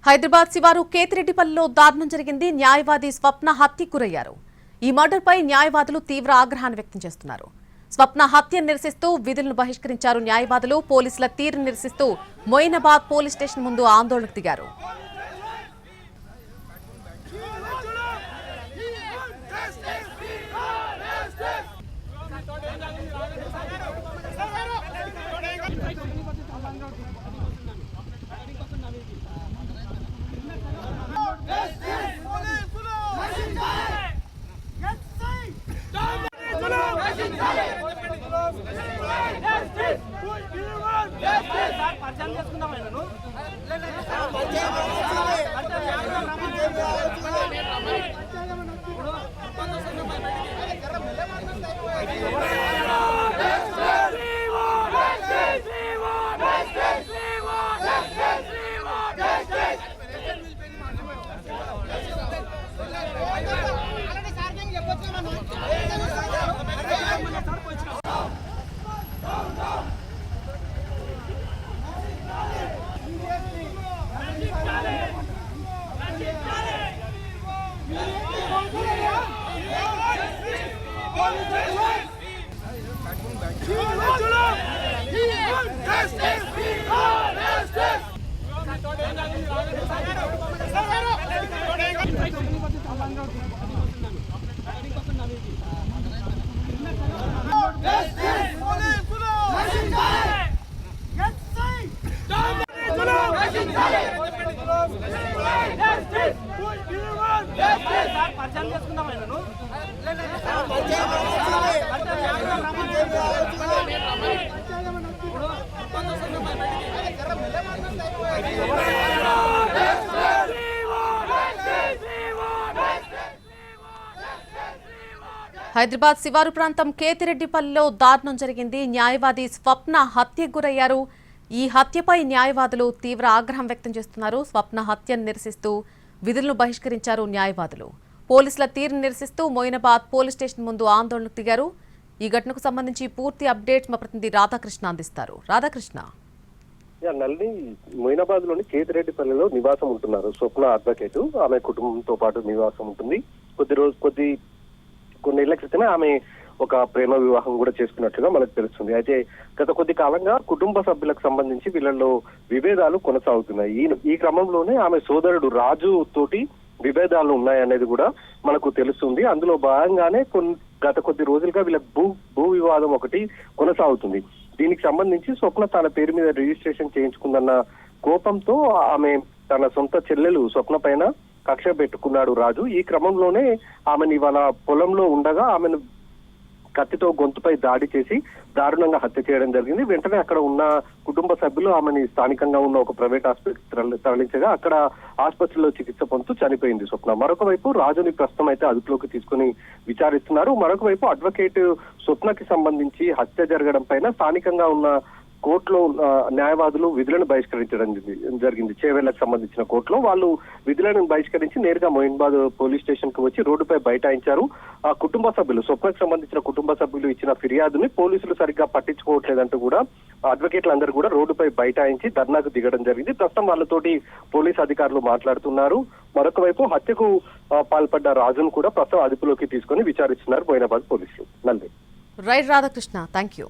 హైదరాబాద్ శివారు కేతిరెడ్డిపల్లిలో దారుణం జరిగింది. న్యాయవాది స్వప్న హత్యకు గురయ్యారు. ఈ మర్డర్పై న్యాయవాదులు తీవ్ర ఆగ్రహాన్ని వ్యక్తం చేస్తున్నారు. స్వప్న హత్యను నిరసిస్తూ విధులను బహిష్కరించారు న్యాయవాదులు. పోలీసుల తీరును నిరసిస్తూ మొయినాబాద్ పోలీస్ స్టేషన్ ముందు ఆందోళనకు దిగారు. హైదరాబాద్ శివారు ప్రాంతం కేతిరెడ్డిపల్లిలో దారుణం జరిగింది. న్యాయవాది స్వప్న హత్యకు గురయ్యారు. ఈ హత్యపై న్యాయవాదులు తీవ్ర ఆగ్రహం వ్యక్తం చేస్తున్నారు. స్వప్న హత్యను నిరసిస్తూ విధులను బహిష్కరించారు న్యాయవాదులు. పోలీసుల తీరును నిరసిస్తూ మొయినాబాద్ పోలీస్ స్టేషన్ ముందు ఆందోళనకు దిగారు. ఈ ఘటనకు సంబంధించి పూర్తి అప్డేట్స్ మా ప్రతినిధి రాధాకృష్ణ అందిస్తారు. రాధాకృష్ణ, నల్లి మొయినాబాద్ లోని కేతిరెడ్డిపల్లిలో నివాసం ఉంటున్నారు స్వప్న అడ్వకేట్. ఆమె కుటుంబంతో పాటు నివాసం ఉంటుంది. కొన్నేళ్ల క్రితమే ఆమె ఒక ప్రేమ వివాహం కూడా చేసుకున్నట్లుగా మనకు తెలుస్తుంది. అయితే గత కొద్ది కాలంగా కుటుంబ సభ్యులకు సంబంధించి వీళ్ళల్లో విభేదాలు కొనసాగుతున్నాయి. ఈ క్రమంలోనే ఆమె సోదరుడు రాజు తోటి విభేదాలు ఉన్నాయనేది కూడా మనకు తెలుస్తుంది. అందులో భాగంగానే గత కొద్ది రోజులుగా వీళ్ళ భూ వివాదం ఒకటి కొనసాగుతుంది. దీనికి సంబంధించి స్వప్న తన పేరు మీద రిజిస్ట్రేషన్ చేయించుకుందన్న కోపంతో ఆమె తన సొంత చెల్లెలు స్వప్న పైన కక్ష పెట్టుకున్నాడు రాజు. ఈ క్రమంలోనే ఆమెను ఇవాళ పొలంలో ఉండగా ఆమెను కత్తితో గొంతుపై దాడి చేసి దారుణంగా హత్య చేయడం జరిగింది. వెంటనే అక్కడ ఉన్న కుటుంబ సభ్యులు ఆమెని స్థానికంగా ఉన్న ఒక ప్రైవేట్ ఆసుపత్రికి తరలించగా అక్కడ ఆసుపత్రిలో చికిత్స పొందుతూ చనిపోయింది స్వప్న. మరొక వైపు రాజుని ప్రస్తుతం అయితే అదుపులోకి తీసుకుని విచారిస్తున్నారు. మరొక వైపు అడ్వకేట్ స్వప్నకి సంబంధించి హత్య జరగడం పైన స్థానికంగా ఉన్న కోర్టులో న్యాయవాదులు విధులను బహిష్కరించడం జరిగింది. చేవేళ్లకు సంబంధించిన కోర్టులో వాళ్ళు విధులను బహిష్కరించి నేరుగా మొయినాబాద్ పోలీస్ స్టేషన్ కు వచ్చి రోడ్డుపై బైఠాయించారు. ఆ కుటుంబ సభ్యులు, స్వప్నకు సంబంధించిన కుటుంబ సభ్యులు ఇచ్చిన ఫిర్యాదుని పోలీసులు సరిగ్గా పట్టించుకోవట్లేదంటూ కూడా అడ్వకేట్లు అందరూ కూడా రోడ్డుపై బైఠాయించి ధర్నాకు దిగడం జరిగింది. ప్రస్తుతం వాళ్ళతోటి పోలీసు అధికారులు మాట్లాడుతున్నారు. మరొక వైపు హత్యకు పాల్పడ్డ రాజును కూడా ప్రస్తుతం అదుపులోకి తీసుకుని విచారిస్తున్నారు మొయినాబాద్ పోలీసులు. Nandi. Right Radhakrishna, thank you.